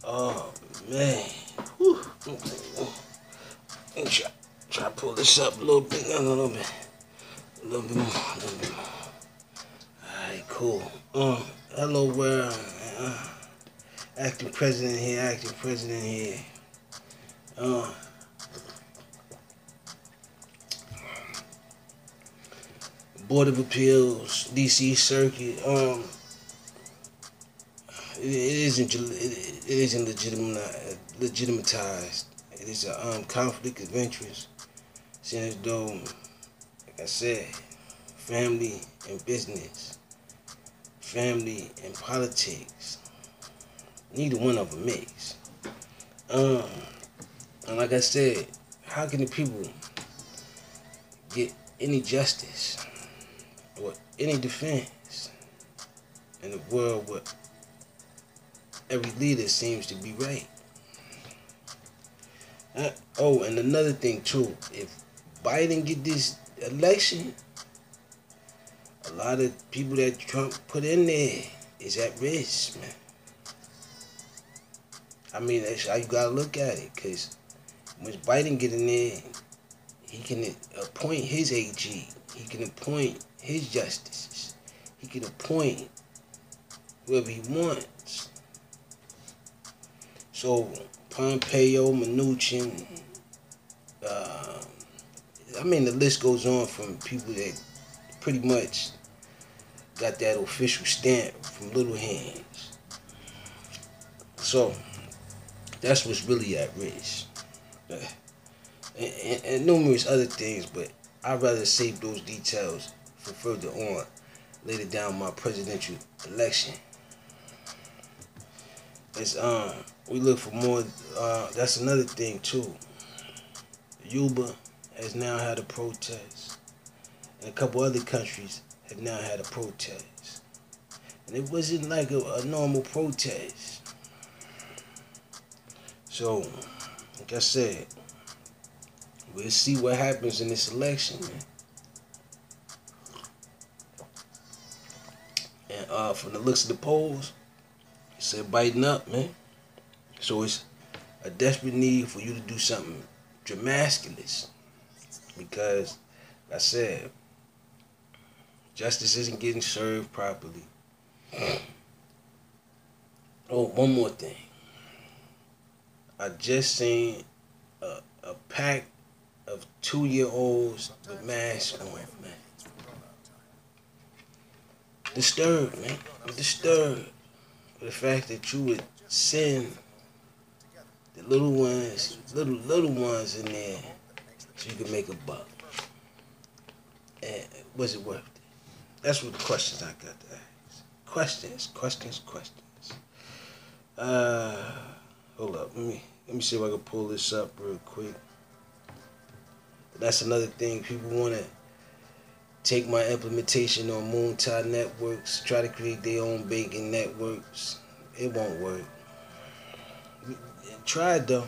Oh man. Whew. Let me try to pull this up a little bit. No, a little bit. A little bit more. A little bit more. Alright, cool. Hello world. Acting president here. Acting president here. Uh, Board of Appeals, DC Circuit. It isn't legitimatized. It is a conflict of interest. Seeing as though, like I said, family and business, family and politics, neither one of them mix. And like I said, how can the people get any justice or any defense in a world where every leader seems to be right? And another thing too, if Biden get this election, a lot of people that Trump put in there is at risk, man. I mean, that's how you gotta look at it, because once Biden get in there, he can appoint his AG, he can appoint his justices, he can appoint whoever he wants. So Pompeo, Mnuchin, I mean, the list goes on from people that pretty much got that official stamp from Little Hands. So that's what's really at risk. And numerous other things, but I'd rather save those details for further on, later down my presidential election. It's we look for more. That's another thing too. Cuba has now had a protest, and a couple other countries have now had a protest, and it wasn't like a normal protest. So, like I said, we'll see what happens in this election, man. And from the looks of the polls, it said Biden up, man. So it's a desperate need for you to do something dramatic, because, like I said, justice isn't getting served properly. Oh, one more thing. I just seen a pack of 2-year-olds with masks on, man. Disturbed, man. I'm disturbed with the fact that you would send the little ones in there so you can make a buck. And was it worth it? That's what the questions I got to ask. Questions. Hold up. Let me see if I can pull this up real quick. That's another thing. People want to take my implementation on Moontide Networks, try to create their own banking networks. It won't work. Try it though.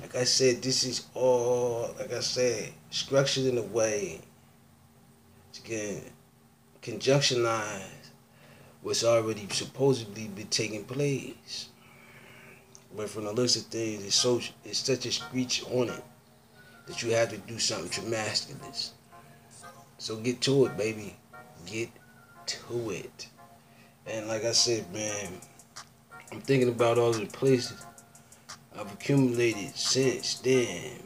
Like I said, this is all, like I said, structured in a way to conjunctionize what's already supposedly been taking place. But from the looks of things, it's such a screech on it that you have to do something dramatic. So get to it, baby. Get to it. And like I said, man, I'm thinking about all of the places I've accumulated since then.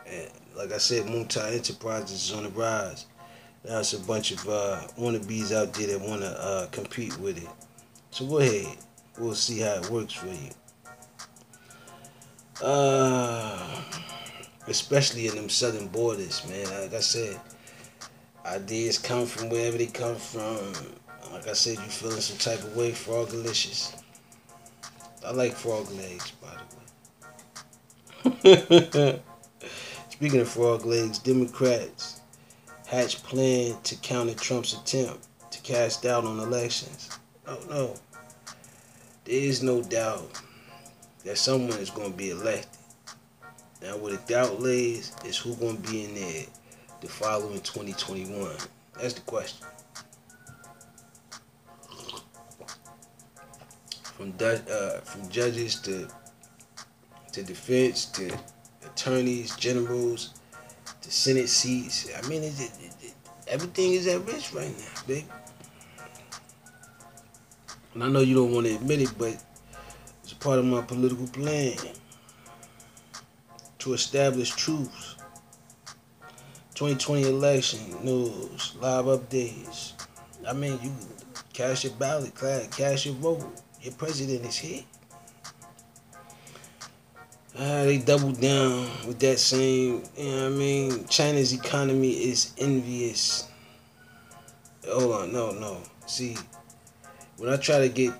And like I said, Moontide Enterprises is on the rise. Now it's a bunch of wannabes out there that want to compete with it. So go ahead. We'll see how it works for you. Especially in them southern borders, man. Like I said, ideas come from wherever they come from. Like I said, you feeling some type of way, Frogalicious. I like frog legs, by the way. Speaking of frog legs, Democrats hatch plan to counter Trump's attempt to cast doubt on elections. No. There is no doubt that someone is going to be elected. Now, where the doubt lays is who's going to be in there the following 2021. That's the question. from judges to defense to attorneys, generals, to Senate seats. I mean, everything is at risk right now, big. And I know you don't want to admit it, but it's a part of my political plan to establish truths. 2020 election news, live updates. I mean, you cast your ballot, cast your vote. Your president is here. They doubled down with that same, you know what I mean? China's economy is envious. Hold on, no. See, when I try to get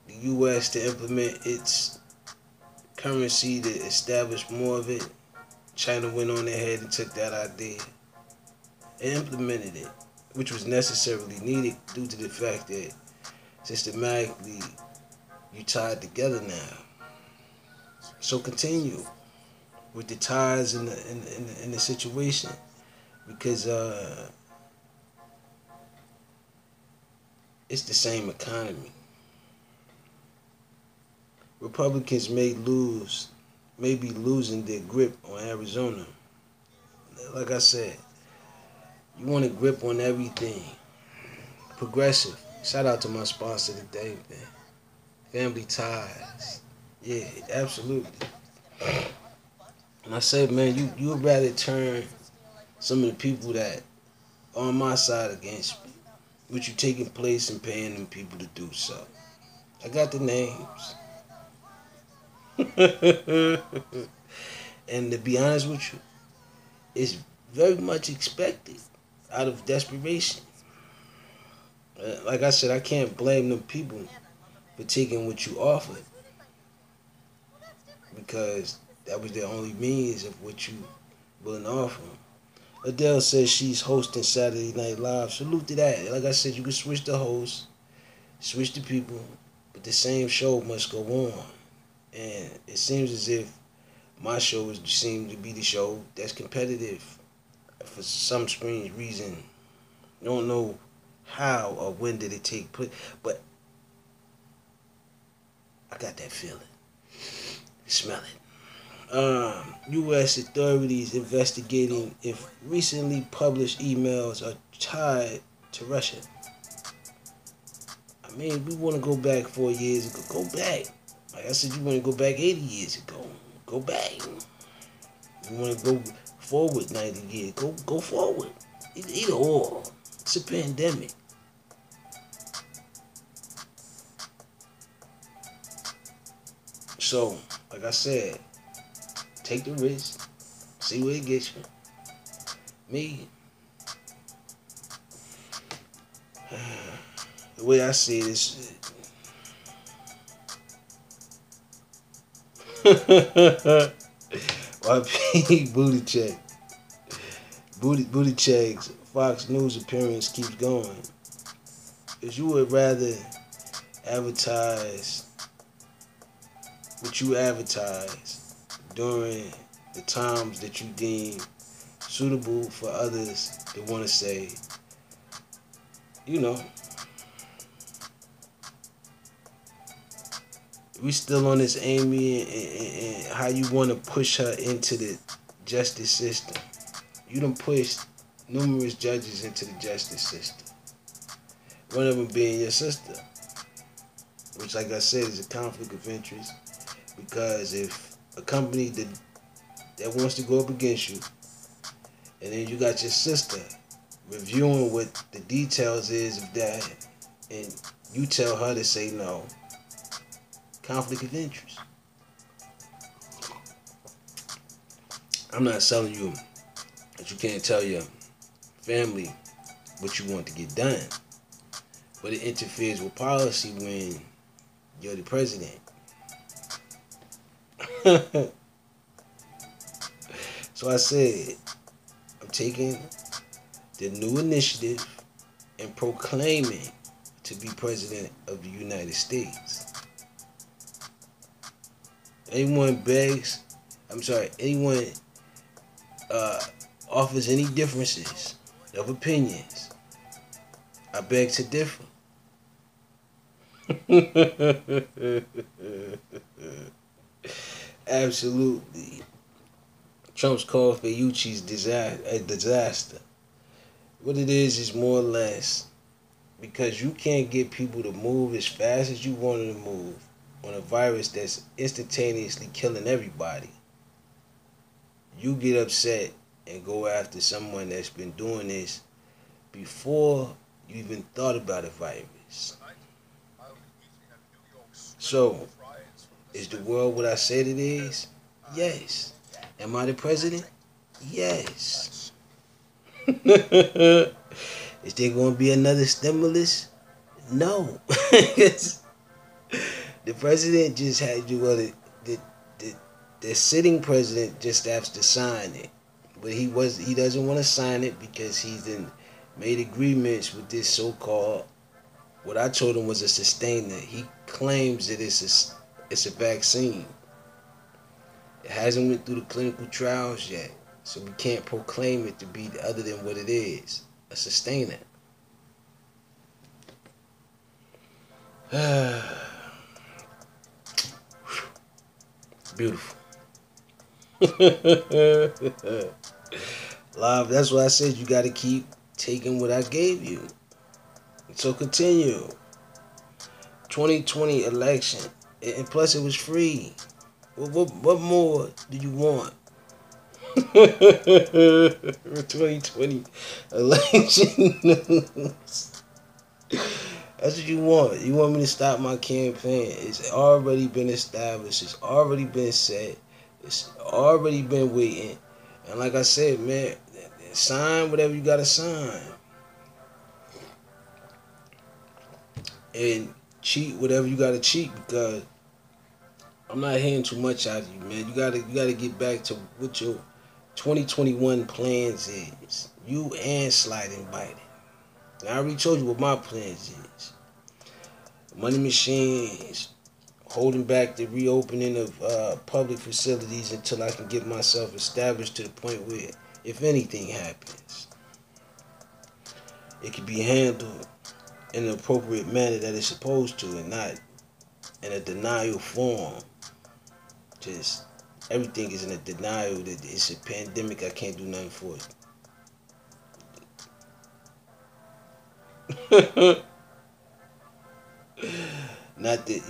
the U.S. to implement its currency to establish more of it, China went on ahead and took that idea and implemented it, which was necessarily needed due to the fact that systematically you tied together now. So continue with the ties in the situation, because it's the same economy. Republicans may be losing their grip on Arizona. Like I said, you want a grip on everything. Progressive. Shout out to my sponsor today, man. Family Ties. Yeah, absolutely. And I said, man, you would rather turn some of the people that are on my side against me, which you taking place and paying them people to do so. I got the names. And to be honest with you, it's very much expected out of desperation. Like I said, I can't blame them people for taking what you offered, because that was their only means of what you willing to offer. Adele says she's hosting Saturday Night Live. Salute to that. Like I said, you can switch the host, switch the people, but the same show must go on. And it seems as if my show seems to be the show that's competitive for some strange reason. Don't know how or when did it take place, but I got that feeling. Smell it. U.S. authorities investigating if recently published emails are tied to Russia. I mean, we want to go back 4 years ago. Go back. Like I said, you want to go back 80 years ago. Go back. You want to go forward 90 years. Go forward. Either or. It's a pandemic. So, like I said, take the risk. See where it gets you. Me, the way I see it is, YP booty check. Booty checks. Fox News appearance keeps going. If you would rather advertise what you advertise during the times that you deem suitable for others that want to say, you know, we still on this Amy and how you want to push her into the justice system. You done pushed numerous judges into the justice system. One of them being your sister, which, like I said, is a conflict of interest, because if a company that wants to go up against you, and then you got your sister reviewing what the details is of that, and you tell her to say no, conflict of interest. I'm not telling you that you can't tell your family what you want to get done, but it interferes with policy when you're the president. So I said, I'm taking the new initiative and proclaiming to be president of the United States. Anyone offers any differences of opinions, I beg to differ. Absolutely. Trump's called Fauci's a disaster. What it is more or less because you can't get people to move as fast as you want them to move on a virus that's instantaneously killing everybody. You get upset and go after someone that's been doing this before you even thought about a virus. So, is the world what I said it is? Yes. Am I the president? Yes. Is there going to be another stimulus? No. The president just had to go to the sitting president just has to sign it, but he doesn't want to sign it because he's then made agreements with this so-called what I told him was a sustainer. He claims that it's a vaccine. It hasn't went through the clinical trials yet, so we can't proclaim it to be other than what it is, a sustainer. Beautiful. Love, that's why I said you got to keep taking what I gave you. So continue. 2020 election. And plus it was free. What more do you want? 2020 election news. That's what you want. You want me to stop my campaign. It's already been established. It's already been set. It's already been waiting. And like I said, man, sign whatever you gotta sign. And cheat whatever you gotta cheat because I'm not hearing too much out of you, man. You gotta get back to what your 2021 plans is. You and Sliding Biden. And I already told you what my plans is. Money machines, holding back the reopening of public facilities until I can get myself established to the point where, if anything happens, it can be handled in an appropriate manner that it's supposed to and not in a denial form. Just everything is in a denial that it's a pandemic, I can't do nothing for it. Not that,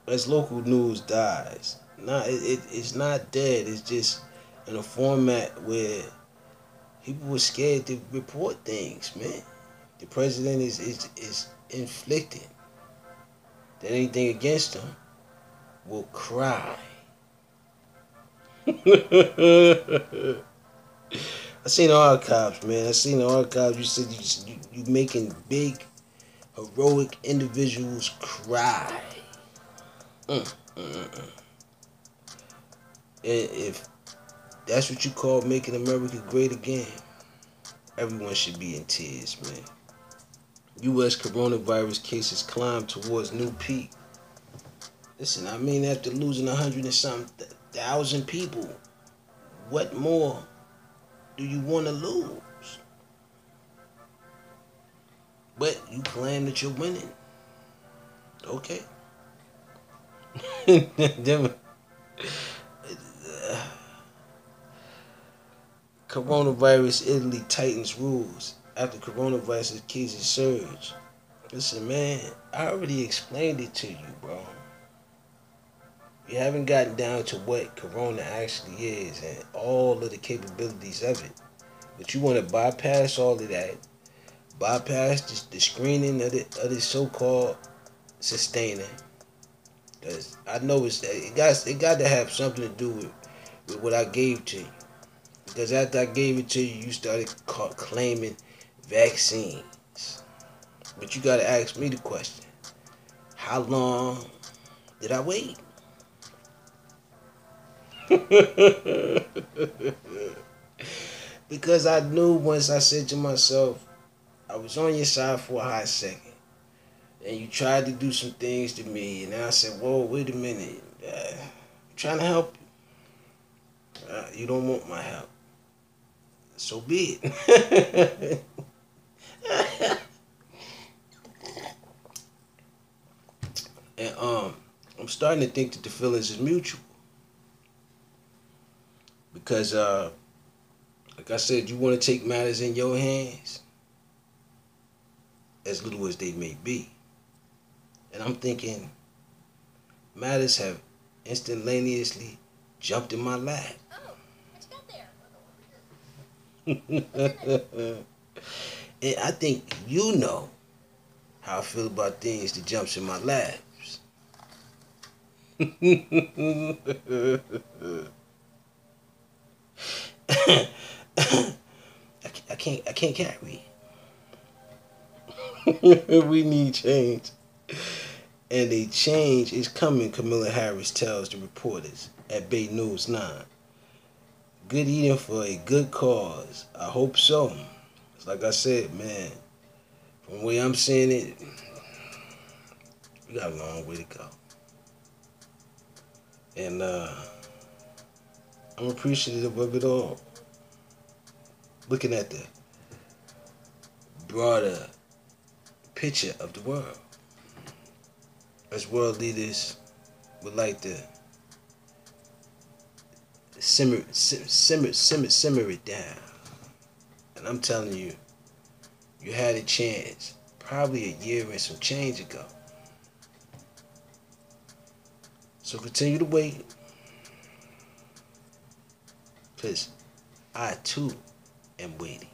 as local news dies. It's not dead. It's just in a format where people were scared to report things, man. The president is inflicting that anything against him will cry. I seen the archives, man. I seen the archives. You said you making big, heroic individuals cry. And if that's what you call making America great again, everyone should be in tears, man. U.S. coronavirus cases climb towards new peak. Listen, I mean, after losing 100 and something thousand people, what more do you want to lose? But you claim that you're winning. Okay. Coronavirus, Italy tightens rules after coronavirus cases surge. Listen, man, I already explained it to you, bro. You haven't gotten down to what corona actually is and all of the capabilities of it. But you want to bypass all of that, bypass the screening of the so-called sustainer. Because I know it got to have something to do with what I gave to you. Because after I gave it to you, you started claiming vaccines. But you got to ask me the question. How long did I wait? Because I knew once I said to myself, I was on your side for a hot second. And you tried to do some things to me. And then I said, whoa, wait a minute. I'm trying to help you. You don't want my help. So be it. And I'm starting to think that the feelings is mutual because like I said, you want to take matters in your hands, as little as they may be. And I'm thinking matters have instantaneously jumped in my lap. Oh, what you got there? And I think you know how I feel about things that jumps in my laps. I can't carry it. We need change. And a change is coming, Camilla Harris tells the reporters at Bay News 9. Good eating for a good cause. I hope so. It's like I said, man, from the way I'm seeing it, we got a long way to go. And I'm appreciative of it all. Looking at the broader picture of the world. As world leaders would like to simmer it down. And I'm telling you, you had a chance probably a year and some change ago. So continue to wait. Because I too am waiting.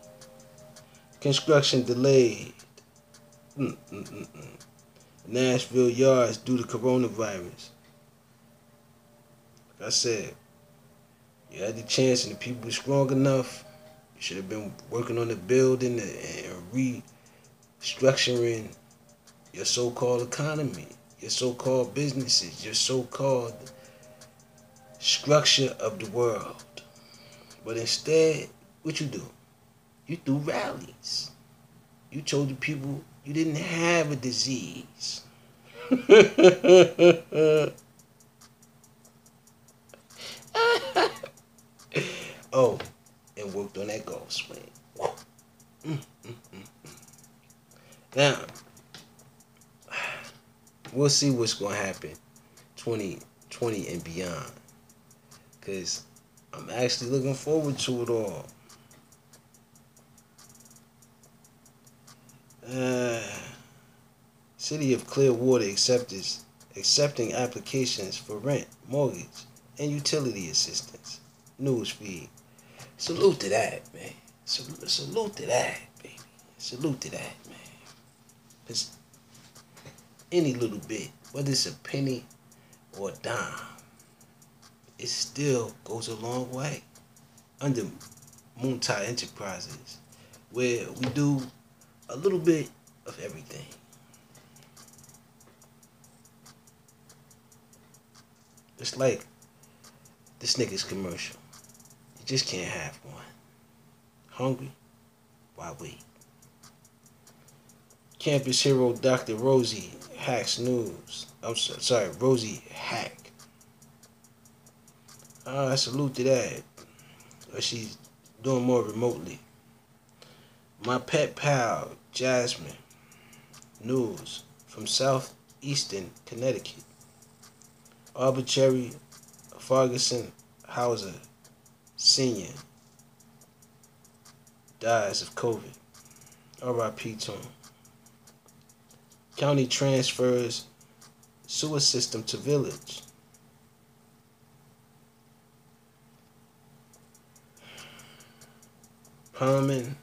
Construction delayed. Nashville yards due to coronavirus. Like I said, you had the chance and the people were strong enough. You should have been working on the building and restructuring your so-called economy, your so-called businesses, your so-called structure of the world. But instead, what you do? You threw rallies. You told the people you didn't have a disease. Oh, and worked on that golf swing. Now, we'll see what's going to happen 2020 and beyond. Because I'm actually looking forward to it all. City of Clearwater accepting applications for rent, mortgage, and utility assistance. Newsfeed. Salute to that, man. Salute to that, baby. Salute to that, man. Because any little bit, whether it's a penny or a dime, it still goes a long way. Under Moontide Enterprises, where we do a little bit of everything. It's like the Snickers commercial. You just can't have one. Hungry? Why wait? Campus hero Dr. Rosie hacks news. Rosie Hack. I salute to that. She's doing more remotely. My pet pal, Jasmine. News from southeastern Connecticut. Arbitrary Ferguson Hauser, Sr. dies of COVID. R.I.P. to him. County transfers sewer system to village. Permanent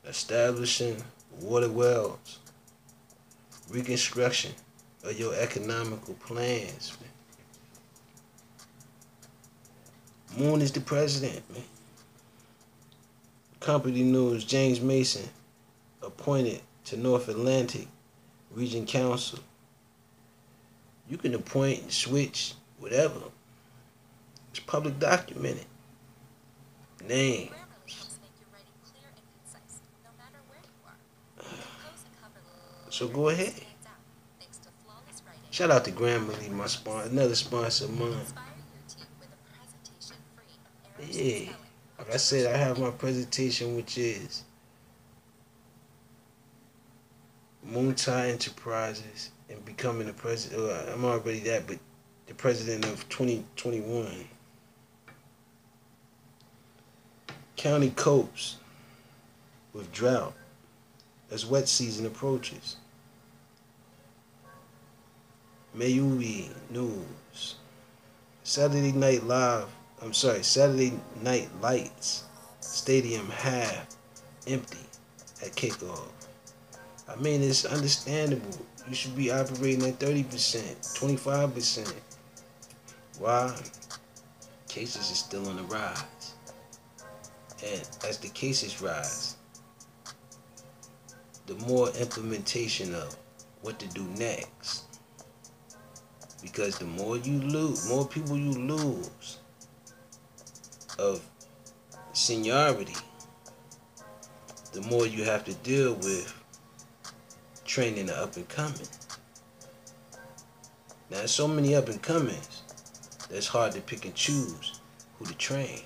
establishing water wells. Reconstruction of your economical plans, man. Moon is the president, man. Company news, James Mason appointed to North Atlantic Region Council. You can appoint and switch, whatever. It's public documented. Name. So go ahead. Shout out to Grammarly, my sponsor, another sponsor of mine. Yeah. Like I said, I have my presentation, which is Moontie Enterprises and becoming the president. I'm already that, but the president of 2021. County copes with drought as wet season approaches. Mayubi News. Saturday Night Lights. Stadium half empty at kickoff. I mean, it's understandable. You should be operating at 30%, 25%. Why? Cases is still on the rise. And as the cases rise, the more implementation of what to do next. Because the more people you lose of seniority, the more you have to deal with training the up and coming. Now, there's so many up and comings that's hard to pick and choose who to train.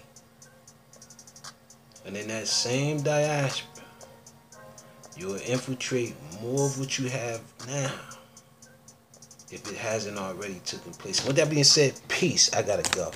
And in that same diaspora, you'll infiltrate more of what you have now if it hasn't already taken place. With that being said, peace. I gotta go.